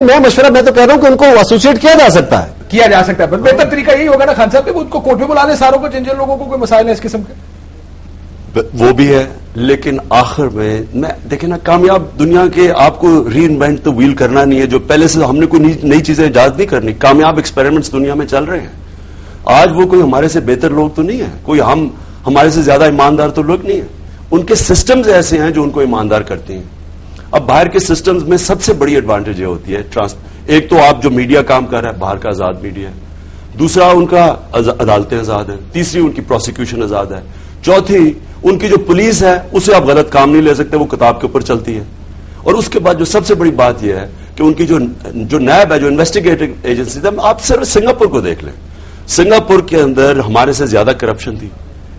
میں مشورہ میں تو کہہ رہا ہوں کہ ان کو ایسوسیٹ کیا جا سکتا ہے، کیا جا سکتا ہے، بہتر طریقہ یہی ہوگا نا خان صاحب کہ وہ ان کو کورٹ میں بلا دیں ساروں کو، جن لوگوں کو کوئی مسائل ہے اس قسم کے. وہ بھی ہے، لیکن آخر میں دیکھیں نا، کامیاب دنیا کے آپ کو ری انوینٹ تو ویل کرنا نہیں ہے، جو پہلے سے ہم نے کوئی نئی چیزیں ایجاد نہیں کرنی. کامیاب ایکسپیریمنٹس دنیا میں چل رہے ہیں. آج وہ کوئی ہمارے سے بہتر لوگ تو نہیں ہیں، کوئی ہمارے سے زیادہ ایماندار تو لوگ نہیں ہیں. ان کے سسٹمز ایسے ہیں جو ان کو ایماندار کرتے ہیں. اب باہر کے سسٹمز میں سب سے بڑی ایڈوانٹیج یہ ہوتی ہے ایک تو آپ جو میڈیا کام کر رہا ہے باہر کا آزاد میڈیا ہے، دوسرا ان کا عدالتیں آزاد ہیں، تیسری ان کی پروسیکیوشن آزاد ہے، چوتھی ان کی جو پولیس ہے اسے آپ غلط کام نہیں لے سکتے، وہ کتاب کے اوپر چلتی ہے. اور اس کے بعد جو سب سے بڑی بات یہ ہے کہ ان کی جو نیب ہے، جو انویسٹیگیٹنگ ایجنسی ہے، آپ صرف سنگاپور کو دیکھ لیں. سنگاپور کے اندر ہمارے سے زیادہ کرپشن تھی.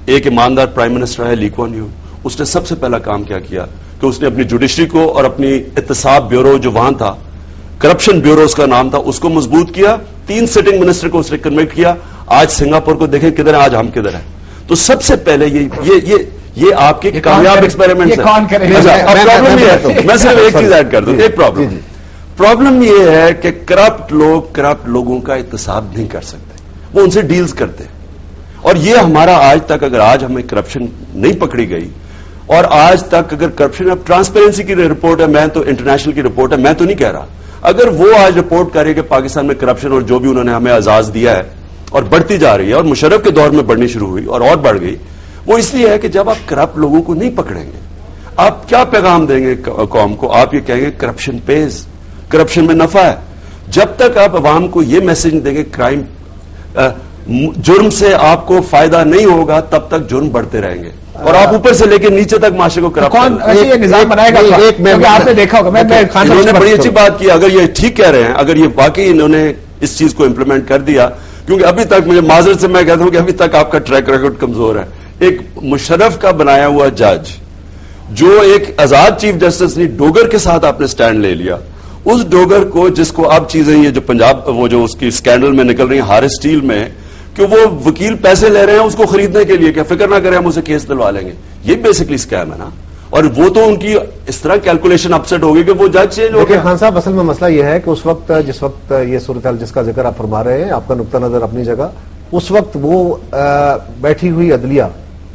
ایک ایماندار پرائم منسٹر ہے لی کوان یو، اس نے سب سے پہلا کام کیا کہ اس نے اپنی جوڈیشری کو اور اپنی احتساب بیورو جو وہاں تھا، کرپشن بیورو اس کا نام تھا، اس کو مضبوط کیا. 3 سٹنگ منسٹر کو اس نے کنویکٹ کیا. آج سنگاپور کو دیکھیں کدھر ہے، آج ہم کدھر ہیں. تو سب سے پہلے یہ آپ کے کامیاب ایکسپیریمنٹ ہے. میں صرف ایک چیز ایڈ کر دوں، ایک پرابلم یہ ہے کہ کرپٹ لوگوں کا احتساب نہیں کر سکتے، وہ ان سے ڈیلز کرتے. اور یہ ہمارا آج تک، اگر آج ہمیں کرپشن نہیں پکڑی گئی، اور آج تک اگر کرپشن اب ٹرانسپیرنسی کی رپورٹ ہے، میں تو انٹرنیشنل کی رپورٹ ہے، میں تو نہیں کہہ رہا، اگر وہ آج رپورٹ کرے کہ پاکستان میں کرپشن اور جو بھی انہوں نے ہمیں اعزاز دیا ہے اور بڑھتی جا رہی ہے، اور مشرف کے دور میں بڑھنی شروع ہوئی اور بڑھ گئی، وہ اس لیے ہے کہ جب آپ کرپٹ لوگوں کو نہیں پکڑیں گے، آپ کیا پیغام دیں گے قوم کو؟ آپ یہ کہیں گے کرپشن پیز، کرپشن میں نفع ہے. جب تک آپ عوام کو یہ میسج دیں گے کرائم، جرم سے آپ کو فائدہ نہیں ہوگا، تب تک جرم بڑھتے رہیں گے، اور آپ اوپر سے لے کے نیچے تک معاشرے کو کرپٹ. کون یہ نظام بنائے گا؟ آپ نے دیکھا ہوگا، انہوں نے بڑی اچھی بات کی. اگر یہ ٹھیک کہہ رہے ہیں، اگر یہ واقعی انہوں نے اس چیز کو امپلیمنٹ کر دیا، کیونکہ ابھی تک مجھے معذرت سے میں کہتا ہوں کہ ابھی تک آپ کا ٹریک ریکارڈ کمزور ہے. ایک مشرف کا بنایا ہوا جج، جو ایک آزاد چیف جسٹس نے ڈوگر کے ساتھ آپ نے سٹینڈ لے لیا، اس ڈوگر کو، جس کو اب چیزیں یہ جو پنجاب، وہ جو اس کی اسکینڈل میں نکل رہی ہیں ہارس اسٹیل میں، کہ وہ وکیل پیسے لے رہے ہیں اس کو خریدنے کے لیے، کہ فکر نہ کریں ہم اسے کیس دلوا لیں گے. یہ بیسکلی اسکیم ہے نا. اور وہ تو ان کی اس طرح کیلکولیشن اپسیٹ ہوگی کہ وہ جج چینج ہو گیا. خان صاحب، اصل میں مسئلہ یہ ہے کہ جس وقت یہ صورتحال جس کا ذکر آپ فرما رہے ہیں، آپ کا نقطہ نظر اپنی جگہ، اس وقت وہ بیٹھی ہوئی عدلیہ،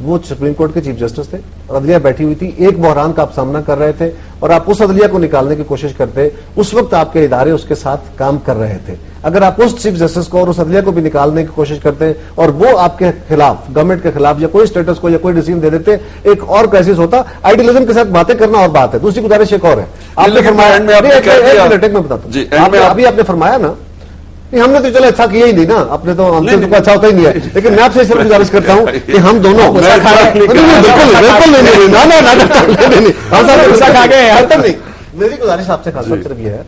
وہ سپریم کورٹ کے چیف جسٹس تھے، اور عدلیہ بیٹھی ہوئی تھی. ایک بحران کا آپ سامنا کر رہے تھے اور آپ اس عدلیہ کو نکالنے کی کوشش کرتے. اس وقت آپ کے ادارے اس کے ساتھ کام کر رہے تھے. اگر آپ اس چیف جسٹس کو اور اس عدلیہ کو بھی نکالنے کی کوشش کرتے اور وہ آپ کے خلاف، گورنمنٹ کے خلاف یا کوئی اسٹیٹس کو یا کوئی ڈیسیژن دے دیتے، ایک اور کرائسس ہوتا. آئیڈیلزم کے ساتھ باتیں کرنا اور بات ہے. دوسری گزارش ایک اور ہے، آپ نے فرمایا، میں بتاتا ہوں، ابھی آپ نے فرمایا نا، ہم نے تو چلو اچھا کیا ہی نہیں نا، اپنے تو ہم سے اچھا ہوتا ہی نہیں ہے. لیکن میں آپ سے صرف گزارش کرتا ہوں کہ ہم دونوں میری گزارش آپ سے خاص طور صرف یہ ہے،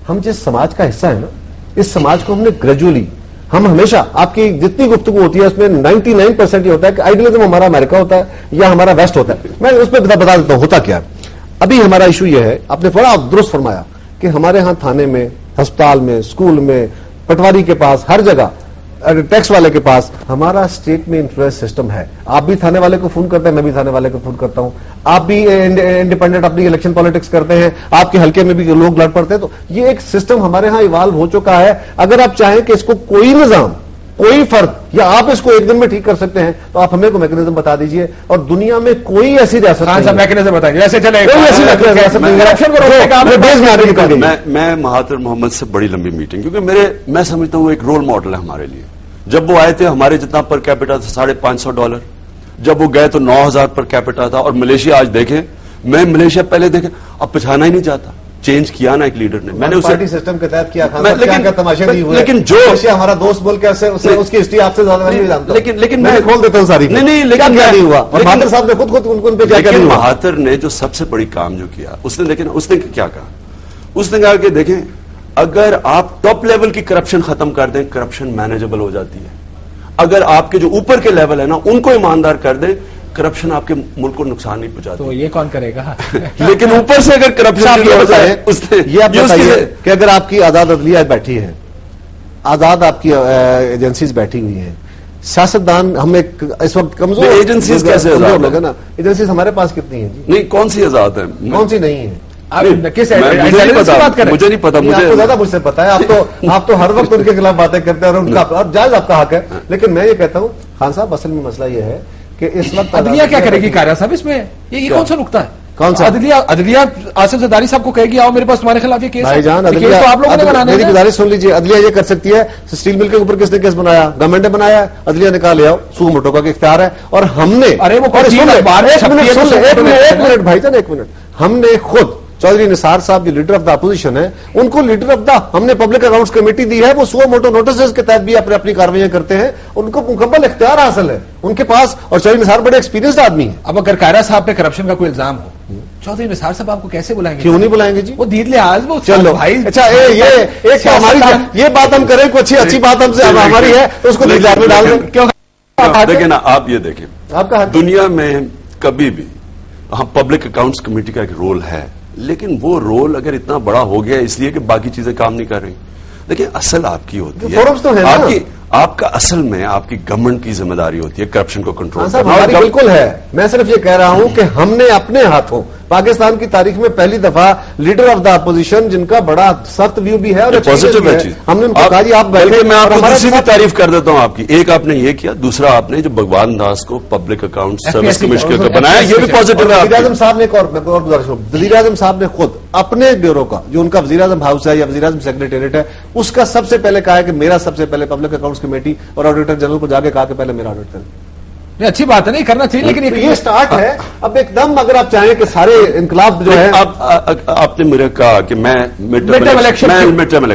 ہم جس سماج کا حصہ ہے نا، اس سماج کو ہم نے گریجولی، ہم ہمیشہ آپ کی جتنی گفتگو ہوتی ہے اس میں 99% یہ ہوتا ہے کہ آئیڈیلزم ہمارا امریکہ ہوتا ہے یا ہمارا ویسٹ ہوتا ہے. میں اس پہ بتا دیتا ہوں ہوتا کیا ہے. ابھی ہمارا ایشو یہ ہے، آپ نے بڑا درست فرمایا کہ ہمارے ہاں تھانے میں، ہسپتال میں، اسکول میں، پٹواری کے پاس، ہر جگہ ٹیکس والے کے پاس ہمارا اسٹیٹ میں انفلوئنس سسٹم ہے. آپ بھی تھانے والے کو فون کرتے ہیں، میں بھی تھانے والے کو فون کرتا ہوں. آپ بھی انڈیپینڈنٹ اپنی الیکشن پالیٹکس کرتے ہیں، آپ کے حلقے میں بھی لوگ لڑ پڑتے ہیں. تو یہ ایک سسٹم ہمارے ہاں ایوالو ہو چکا ہے. اگر آپ چاہیں کہ اس کو کوئی نظام، کوئی فرد، یا آپ اس کو ایک دن میں ٹھیک کر سکتے ہیں، تو آپ ہمیں کو میکنزم بتا دیجئے. اور دنیا میں کوئی ایسی ریاست میکنزم بتائیں گے، میں مہاتر محمد سے بڑی لمبی میٹنگ، کیونکہ میں سمجھتا ہوں ایک رول ماڈل ہے ہمارے لیے. جب وہ آئے تھے ہمارے جتنا پر کیپٹا تھا $550، جب وہ گئے تو 9000 پر کیپٹا تھا. اور ملیشیا آج دیکھیں، میں ملیشیا پہلے دیکھیں، اب پچھانا ہی نہیں چاہتا. چینج کیا نا ایک لیڈر نے، میں نے اسے سسٹم کے تحت کیا، لیکن جو ہمارا دوست بول کے اس کی ہسٹری آپ سے زیادہ نہیں جانتا. لیکن میں کھول دیتا ہوں ساری. نہیں، لیکن کیا نہیں ہوا. اور مہاتر صاحب نے خود ان پہ کیا کیا. مہاتر نے جو سب سے بڑی کام جو کیا، اس نے کیا کہا؟ اس نے کہا کہ دیکھیں، اگر آپ ٹاپ لیول کی کرپشن ختم کر دیں، کرپشن مینیجبل ہو جاتی ہے. اگر آپ کے جو اوپر کے لیول ہے نا، ان کو ایماندار کر دیں، کرپشن آپ کے ملک کو نقصان نہیں پہنچاتی. تو یہ کون کرے گا؟ لیکن اوپر سے اگر کرپشن یہ آپ بتائیے کہ اگر آپ کی آزاد عدلیہ بیٹھی ہے، آزاد آپ کی ایجنسیز بیٹھی ہوئی ہیں، سیاستدان ہم ایک اس وقت کمزور، ایجنسیز کیسے آزاد نا؟ ایجنسیز ہمارے پاس کتنی ہیں جی؟ نہیں، کون سی آزاد ہے؟ کون سی نہیں ہے؟ آپ کس مجھے نہیں بات پتا، کریں؟ مجھے نہیں پتا، آپ کو مجھے زیادہ مجھ سے پتا ہے. آپ تو ہر وقت ان کے خلاف باتیں کرتے ہیں اور ان کا اور جائز آپ کا حق ہے. لیکن میں یہ کہتا ہوں خان صاحب اصل میں مسئلہ یہ ہے کہ اس وقت عدلیہ کیا کرے گی کاریا صاحب اس میں؟ یہ کون سا نقطہ ہے؟ کون سا؟ عدلیہ آصف زرداری صاحب کو کہے گی آؤ میرے پاس تمہارے خلاف یہ کیس بھائی جان ہے. کیس تو آپ لوگوں نے بنانا میری ہے. گزارش سن لیجیے. عدلیہ یہ کر سکتی ہے اسٹیل مل کے اوپر کس نے کیس بنایا؟ گورنمنٹ نے بنایا. عدلیہ نکال لے آؤ، سو موٹو کا اختیار ہے. اور ہم نے ارے وہ اور سن لے، اخبار میں چھپتی ہے تو ایک سن لے. منٹ بھائی جان، ایک منٹ. ہم نے خود چودھری نثار صاحب جو لیڈر آف دا اپوزیشن ہے ان کو لیڈر آف دا ہم نے پبلک اکاؤنٹس کمیٹی دی ہے. وہ سو موٹو نوٹسز کے تحت بھی اپنی کاروائیاں کرتے ہیں. ان کو مکمل اختیار حاصل ہے ان کے پاس. اور چودھری نثار بڑے ایکسپیرینسڈ آدمی ہیں. اب اگر کائرہ صاحب پہ کرپشن کا کوئی الزام ہو، چودھری نثار صاحب آپ کو کیسے بلائیں گے؟ کیوں نہیں بلائیں گے جی؟ وہ دید لحاظ وہ چلو بھائی. اچھا یہ ایک تو ہماری یہ بات ہم کریں کوئی اچھی بات ہم سے ہماری ہے تو اس کو دیدار میں ڈال دیں. کیوں دیکھیں نا، آپ یہ دیکھیں آپ کا حق. دنیا میں کبھی بھی ہاں پبلک اکاؤنٹس کمیٹی کا ایک رول ہے، لیکن وہ رول اگر اتنا بڑا ہو گیا اس لیے کہ باقی چیزیں کام نہیں کر رہی. دیکھیں اصل آپ کی ہوتی فورمز تو ہیں ہے نا. آپ کا اصل میں آپ کی گورنمنٹ کی ذمہ داری ہوتی ہے کرپشن کو کنٹرول صاحب ہماری بالکل ہے. میں صرف یہ کہہ رہا ہوں کہ ہم نے اپنے ہاتھوں پاکستان کی تاریخ میں پہلی دفعہ لیڈر آف دا اپوزیشن جن کا بڑا سخت ویو بھی ہے اور پازیٹو ہے چیز. ہم نے ان کو کہا جی آپ بلکہ میں آپ کو ہمارے دوسری بھی تعریف کر دیتا ہوں آپ کی. ایک آپ نے یہ کیا، دوسرا آپ نے جو بھگوان داس کو پبلک اکاؤنٹ سروس کمیشنر کا بنایا، یہ بھی پازیٹو ہے. وزیر اعظم صاحب نے ایک اور گزارش ہوں، وزیر اعظم صاحب نے خود اپنے بیورو کا جو ان کا وزیر اعظم ہاؤس ہے یا وزیر اعظم سیکریٹریٹ ہے اس کا سب سے پہلے کہا ہے کہ میرا سب سے پہلے پبلک اکاؤنٹس کمیٹی اور آڈیٹر جنرل کو جا کے کہا کہ پہلے میرا آڈٹ کریں. اچھی بات ہے، نہیں کرنا چاہیے، لیکن یہ سٹارٹ ہے. اب ایک دم اگر آپ چاہیں کہ سارے انقلاب جو ہے آپ نے مجھے کہا کہ میں مڈ ٹرم الیکشن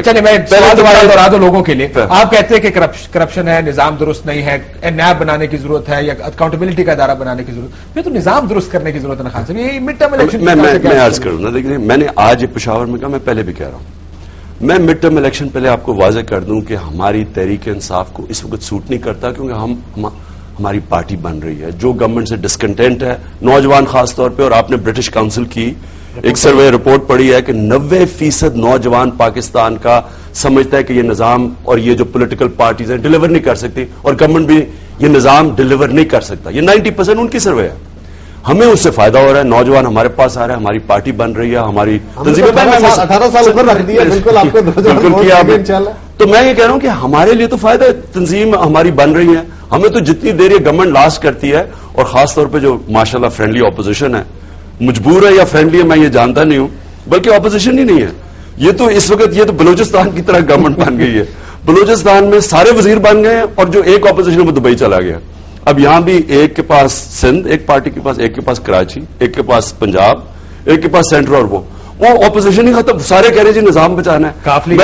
چلے میں دوہرا دو لوگوں کے لیے. آپ کہتے ہیں کہ کرپشن ہے، نظام درست نہیں ہے، نیب بنانے کی ضرورت ہے یا اکاؤنٹیبلٹی کا ادارہ بنانے کی ضرورت. پھر تو نظام درست کرنے کی ضرورت ہے نا خان صاحب. یہ مڈ ٹرم الیکشن میں عرض کروں نا، دیکھیے میں نے آج پشاور میں کہا، میں پہلے بھی کہہ رہا ہوں، میں مڈ ٹرم الیکشن پہلے آپ کو واضح کر دوں کہ ہماری تحریک انصاف کو اس وقت سوٹ نہیں کرتا، کیونکہ ہماری پارٹی بن رہی ہے جو گورنمنٹ سے ڈسکنٹینٹ ہے، نوجوان خاص طور پہ. اور آپ نے برٹش کاؤنسل کی ایک سروے رپورٹ پڑھی ہے کہ 90% نوجوان پاکستان کا سمجھتا ہے کہ یہ نظام اور یہ جو پولیٹیکل پارٹیز ہیں ڈیلیور نہیں کر سکتی، اور گورنمنٹ بھی یہ نظام ڈیلیور نہیں کر سکتا. یہ 90% ان کی سروے ہے. ہمیں اس سے فائدہ ہو رہا ہے، نوجوان ہمارے پاس آ رہا ہے، ہماری پارٹی بن رہی ہے، ہماری 18 سال اوپر رکھ دیا. بالکل آپ کو بالکل کیا آپ نے. تو میں یہ کہہ رہا ہوں کہ ہمارے لیے تو فائدہ ہے، تنظیم ہماری بن رہی ہے. ہمیں تو جتنی دیر یہ گورنمنٹ لاسٹ کرتی ہے، اور خاص طور پہ جو ماشاءاللہ فرینڈلی اپوزیشن ہے، مجبور ہے یا فرینڈلی ہے میں یہ جانتا نہیں ہوں، بلکہ اپوزیشن ہی نہیں ہے یہ تو اس وقت. یہ تو بلوچستان کی طرح گورنمنٹ بن گئی ہے. بلوچستان میں سارے وزیر بن گئے ہیں اور جو ایک اپوزیشن وہ دبئی چلا گیا. اب یہاں بھی ایک کے پاس سندھ ایک پارٹی کے پاس، ایک کے پاس کراچی، ایک کے پاس پنجاب، ایک کے پاس سینٹر. اور وہ اپوزیشن ہی ختم. سارے کہہ رہے جی نظام بچانا ہے. کافلی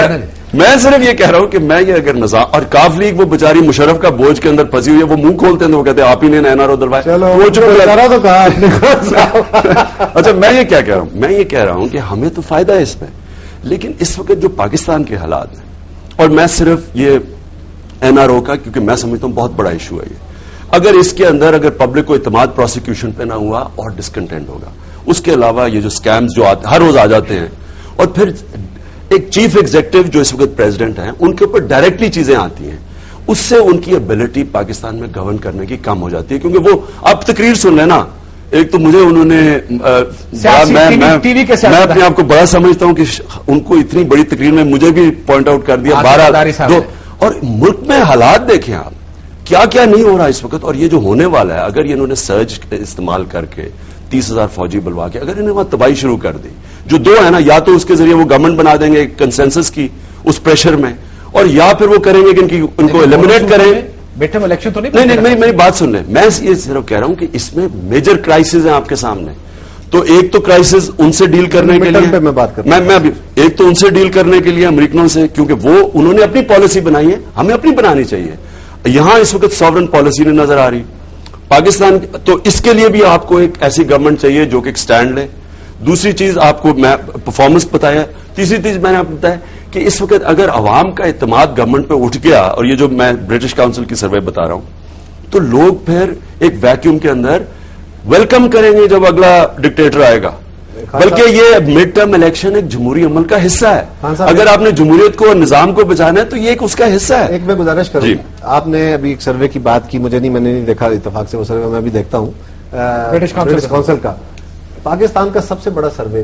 میں صرف یہ کہہ رہا ہوں کہ میں یہ اگر نظام اور کاف لیگ وہ بیچاری مشرف کا بوجھ کے اندر پھنسی ہوئی ہے، وہ منہ کھولتے ہیں تو وہ کہتے ہیں آپ ہی نے این آر او دلوایا. اچھا میں یہ کیا کہہ رہا ہوں، میں یہ کہہ رہا ہوں کہ ہمیں تو فائدہ ہے اس میں، لیکن اس وقت جو پاکستان کے حالات ہیں، اور میں صرف یہ این آر او کا کیونکہ میں سمجھتا ہوں بہت بڑا ایشو ہے یہ. اگر اس کے اندر اگر پبلک کو اعتماد پروسیکیوشن پہ نہ ہوا اور ڈسکنٹینٹ ہوگا. اس کے علاوہ یہ جو سکیمز جو ہر روز آ جاتے ہیں، اور پھر ایک چیف ایگزیکٹو جو اس وقت پریزیڈنٹ ہیں ان کے اوپر ڈائریکٹلی چیزیں آتی ہیں، اس سے ان کی ایبلٹی پاکستان میں گورن کرنے کی کم ہو جاتی ہے. کیونکہ وہ آپ تقریر سن لیں نا، ایک تو مجھے انہوں نے میں اپنے آپ کو بڑا سمجھتا ہوں کہ ان کو اتنی بڑی تقریر میں مجھے بھی پوائنٹ آؤٹ کر دیا 12 اور ملک میں حالات دیکھیں آپ کیا کیا نہیں ہو رہا اس وقت. اور یہ جو ہونے والا ہے، اگر یہ انہوں نے سرج استعمال کر کے 30,000 فوجی بلوا کے اگر انہیں وہاں تباہی شروع کر دی، جو دو ہے نا، یا تو اس کے ذریعے وہ گورنمنٹ بنا دیں گے کنسنسس کی اس پریشر میں، اور یا پھر وہ کریں گے کہ ان کو ایلیمنیٹ کریں. بیٹھے الیکشن تو نہیں میری بات سن لیں. میں یہ صرف کہہ رہا ہوں کہ اس میں میجر کرائسس ہیں آپ کے سامنے. تو ایک تو کرائسس ان سے ڈیل کرنے کے لیے میں بات کرتا ہوں، میں ابھی ایک تو ان سے ڈیل کرنے کے لیے امریکنوں سے، کیونکہ وہ انہوں نے اپنی پالیسی بنائی ہے، ہمیں اپنی بنانی چاہیے. یہاں اس وقت ساورن پالیسی نہیں نظر آ رہی پاکستان. تو اس کے لیے بھی آپ کو ایک ایسی گورنمنٹ چاہیے جو کہ ایک سٹینڈ لے. دوسری چیز آپ کو میں پرفارمنس بتایا. تیسری چیز میں نے آپ کو بتایا کہ اس وقت اگر عوام کا اعتماد گورنمنٹ پہ اٹھ گیا، اور یہ جو میں برٹش کاؤنسل کی سروے بتا رہا ہوں، تو لوگ پھر ایک ویکیوم کے اندر ویلکم کریں گے جب اگلا ڈکٹیٹر آئے گا. بلکہ یہ مڈ ٹرم الیکشن ایک جمہوری عمل کا حصہ ہے. اگر آپ نے جمہوریت کو اور نظام کو بچانا ہے تو یہ ایک اس کا حصہ ہے. ایک میں گزارش کروں، آپ نے ابھی ایک سروے کی بات کی، میں نے نہیں دیکھا اتفاق سے وہ سروے، میں بھی دیکھتا ہوں برٹش کاؤنسل کا. پاکستان کا سب سے بڑا سروے